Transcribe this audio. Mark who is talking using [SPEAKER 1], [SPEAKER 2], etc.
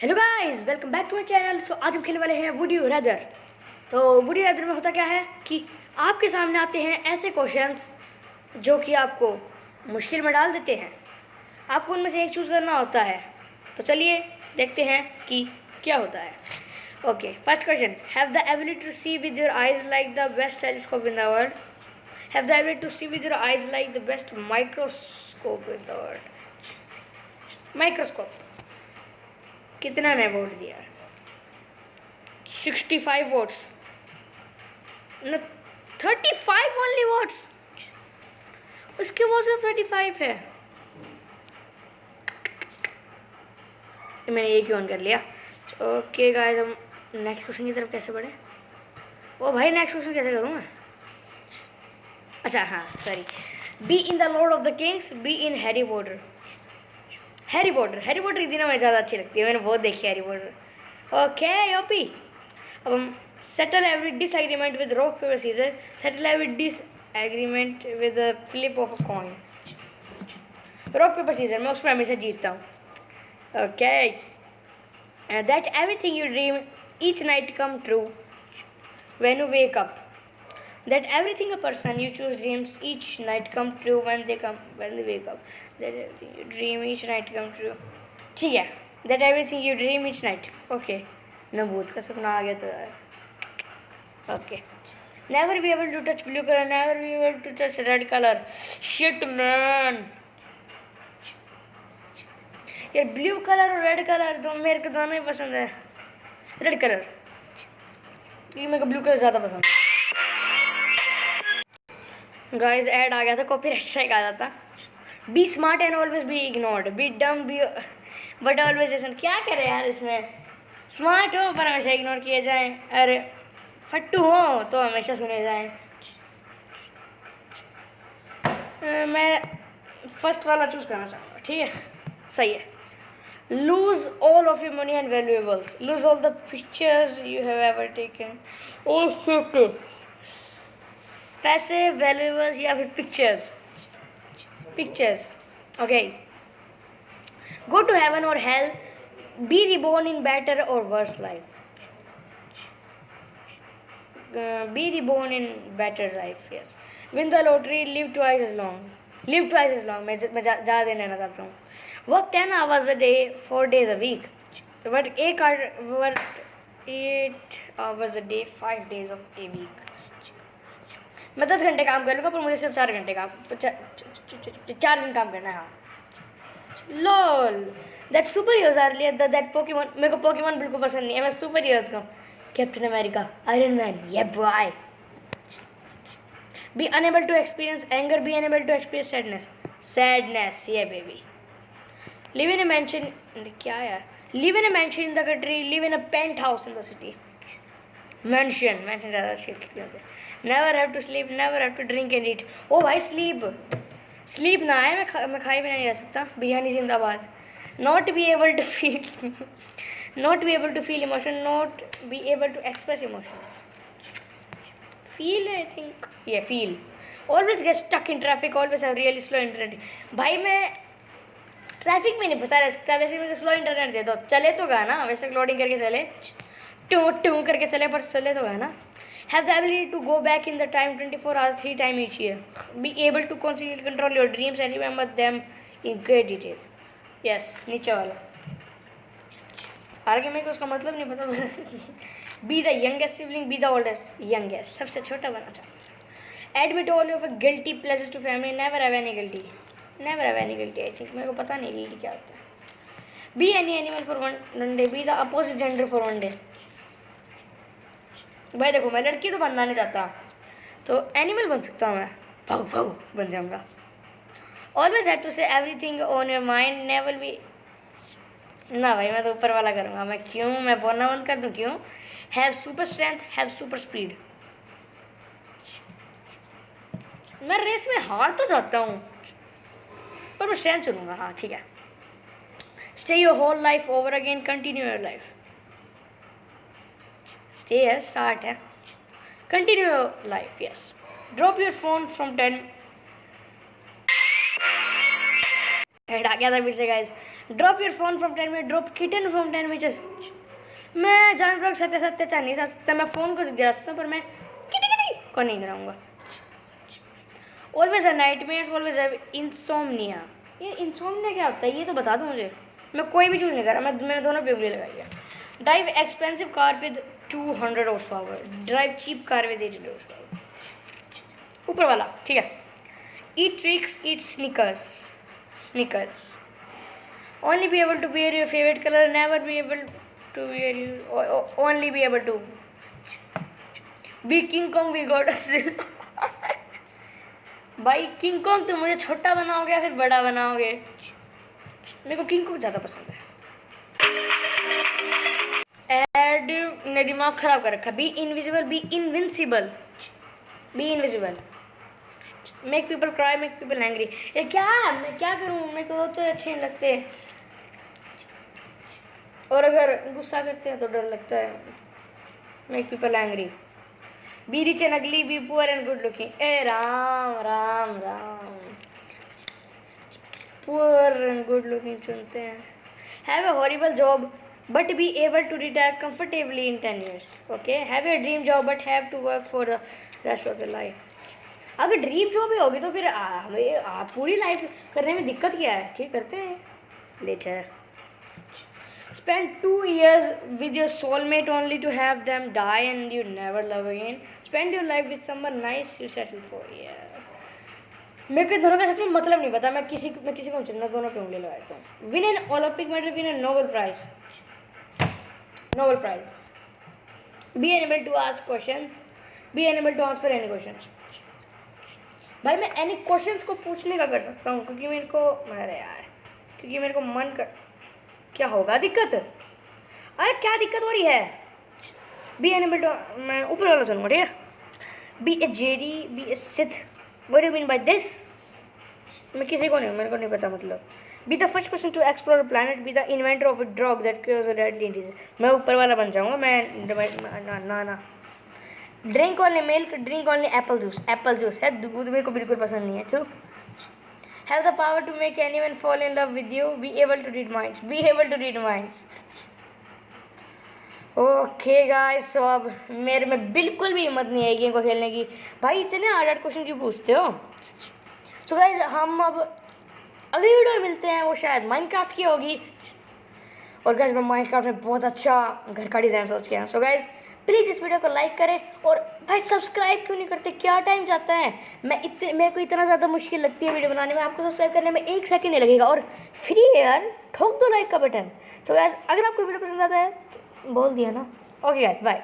[SPEAKER 1] Hello guys, welcome back to my channel. So आज हम खेलने वाले हैं वुड यू रैदर। तो वुड यू रैदर में होता क्या है कि आपके सामने आते हैं ऐसे क्वेश्चंस जो कि आपको मुश्किल में डाल देते हैं। आपको उनमें से एक चूज़ करना होता है। तो चलिए देखते हैं कि क्या होता है। Okay, first question, have the ability to see with your eyes like the best telescope in the world. Have the ability to see with your eyes like the best microscope in the world. Microscope कितना ने vote दिया? 65 votes न, 35 only votes. उसके वो सिर्फ 35 है। मैंने ये क्यों ऑन कर लिया। ओके गाइस, हम नेक्स्ट क्वेश्चन की तरफ कैसे बढ़े? ओ भाई, नेक्स्ट क्वेश्चन कैसे करूँ मैं? अच्छा हाँ, sorry. Be in the Lord of the Kings, be in Harry Potter. Harry Potter इतनी ना मुझे ज़्यादा अच्छी लगती है, मैंने बहुत देखी हैरी पॉटर। ओके योपी, अब हम settle every disagreement with rock paper scissor. Settle every disagreement with flip of a coin. Rock paper scissor, मैं उसमें हमेशा जीतता हूँ। Okay, that everything you dream each night come true when you wake up. That everything a person you choose dreams each night come true when they wake up. That everything you dream each night come true. ठीक है, that everything you dream each night. Okay, न भूत का सपना आ गया तो यार। Okay, never be able to touch blue color, never be able to touch red color. Shit man, ये ब्लू कलर और रेड कलर दो मेरे को दोनों ही पसंद है। रेड कलर, ये मेरे को ब्लू कलर ज़्यादा पसंद है। गाइस ऐड आ गया था, कॉपीराइट स्ट्राइक आ जाता। Be smart and always be ignored, be dumb be but always listen. क्या करे यार, इसमें स्मार्ट हो पर हमेशा इग्नोर किए जाएं, अरे फट्टू हो तो हमेशा सुने जाएं। मैं फर्स्ट वाला चूज़ करना चाहूँगा, ठीक है, सही है। Lose all of your money and valuables, lose all the pictures you have ever taken. Oh shit, पैसे, वैल्यूएबल्स या फिर pictures. Okay, go to heaven और hell, be reborn in better और worse life. Be reborn in better life, yes. Win the lottery, live twice as long, मैं ज़्यादा दिन रहना चाहता हूँ। Work 10 hours a day 4 days a week, but 8 hours a day 5 days of a week। मैं 10 घंटे काम कर लूँगा पर मुझे सिर्फ 4 घंटे काम 4 दिन काम करना है। हाँ, lol, that superheroes are that Pokemon. मेरे को पोकेमॉन बिल्कुल पसंद नहीं है, मैं सुपर हीरोज का Captain America, iron man, yeah boy. Be unable to experience anger, be unable to experience sadness, yeah baby. Live in a mansion, क्या यार, live in a mansion in the country, live in a penthouse in the city. Mansion ज़्यादा अच्छी लगती है मुझे। Never have to sleep, never have to drink and eat. Oh भाई, sleep ना आए, मैं खाई भी नहीं रह सकता। बिरयानी जिंदाबाद। Not be able to feel emotion, not be able to express emotions. Feel, I think ये feel. Always get stuck in traffic, always have really slow internet. भाई मैं ट्रैफिक में नहीं फंसा रह सकता, वैसे मेरे को स्लो इंटरनेट दे दो, चले तो गा ना, वैसे लोडिंग करके चले, टू करके चले, पर चले तो गा ना। Have the ability to go back in the time 24 hours 3 times each year. Be able to consciously control your dreams and remember them in great detail. Yes, नीचे वाला। आगे मेरे को उसका मतलब नहीं पता। Be the youngest sibling, be the oldest, youngest, सबसे छोटा बनना चाहता हूँ। Admit all of your guilty pleasures to family, never have any guilty, I think। मेरे को पता नहीं guilty क्या होता है। Be any animal for one day, be the opposite gender for one day। भाई देखो, मैं लड़की तो बनना नहीं चाहता, तो एनिमल बन सकता हूँ, मैं भाऊ भाऊ बन जाऊँगा। ऑलवेज हैव टू से everything on your mind, never be. ना भाई, मैं तो ऊपर वाला करूँगा। मैं बोलना बंद कर दूँ क्यों? Have super strength, have super speed. मैं रेस में हार तो जाता हूँ पर मैं स्ट्रेंथ चुनूँगा। हाँ ठीक है। Stay your whole life over again, continue your life. Stay है, स्टार्ट है, continue your life, yes. Drop your phone from 10। हेड आ गया था फिर से guys. Drop your phone from 10 metre, drop kitten from 10 metre. मैं जानवर सत्य सत्य चाह नहीं सकता, मैं फ़ोन को गिरा सकता हूँ पर मैं किटी किटी को नहीं गिराऊंगा। ऑलवेज है नाइटमेयर्स, ऑलवेज है इंसोमनिया। ये इंसोमनिया क्या होता है ये तो बता दो मुझे। मैं कोई भी चूज़ नहीं कर रहा, मैंने दोनों पे उंगली लगाई है। Drive expensive car with 200 horsepower, drive cheap car with 80 horsepower. ऊपर वाला ठीक है। Eat Twix, eat Snickers, Snickers. Only be able to wear your favourite colour, never be able to wear you, only be able to be King Kong, we got a भाई King Kong तुम मुझे छोटा बनाओगे या फिर बड़ा बनाओगे? मेरे को किंग कॉन्ग ज़्यादा पसंद है। एड ने दिमाग खराब कर रखा। Be invisible, be invincible, be invisible. Make people cry, make people angry. ये क्या, मैं क्या करूँ, मेरे को तो अच्छे नहीं लगते और अगर गुस्सा करते हैं तो डर लगता है। Make people angry. Be rich and ugly, be poor and good looking. ए Ram Ram Ram, poor and good looking चुनते हैं। Have a horrible job but be able to retire comfortably in 10 years। Okay, have a dream job but have to work for the rest of your life. अगर dream job ही होगी तो फिर हमें पूरी life करने में दिक्कत क्या है? ठीक करते हैं letter. Spend 2 years with your soulmate only to have them die and you never love again. Spend your life with someone nice you settle for. Yeah. मेरे को दोनों का सच में मतलब नहीं पता। मैं किसी को चुनना, दोनों पे उंगली लगाता हूँ। Win an Olympic medal, win a Nobel Prize. Nobel Prize. Be unable to ask questions. Be unable to answer any questions. भाई मैं any questions को पूछने का कर सकता हूँ क्योंकि मेरे को, अरे यार, क्योंकि मेरे को मन कर, क्या होगा दिक्कत? अरे क्या दिक्कत हो रही है? बी एनेबल टू, मैं ऊपर वाला चलूँगा ठीक है। Be a Jedi, be a Sith, what do mean by this? मैं किसी को नहीं, मेरे को नहीं पता मतलब। Be the first person to explore planet, be the inventor of a drug that cures a deadly disease. मैं ऊपर वाला बन जाऊँगा। मैं ना drink only milk, drink only apple juice. Apple juice है, दूध मेरे को बिल्कुल पसंद नहीं है। चुप। Have the power to make anyone fall in love with you. Be able to read minds. Be able to read minds. Okay guys, so अब मेरे में बिल्कुल भी हिम्मत नहीं है गेम को खेलने की। भाई इतने हार्ड क्वेश्चन क्यों पूछते हो? So guys, हम अब अगली वीडियो में मिलते हैं, वो शायद माइनक्राफ्ट की होगी। और गाइस मैं माइनक्राफ्ट में बहुत अच्छा घर का डिज़ाइन सोच के आया। सो गाइस प्लीज़ इस वीडियो को लाइक करें और भाई सब्सक्राइब क्यों नहीं करते? क्या टाइम जाता है? मेरे को इतना ज़्यादा मुश्किल लगती है वीडियो बनाने में, आपको सब्सक्राइब करने में 1 सेकंड नहीं लगेगा और फ्री है यार, ठोक दो लाइक का बटन। सो गाइस अगर आपको वीडियो पसंद आता है बोल दिया ना। Okay guys bye.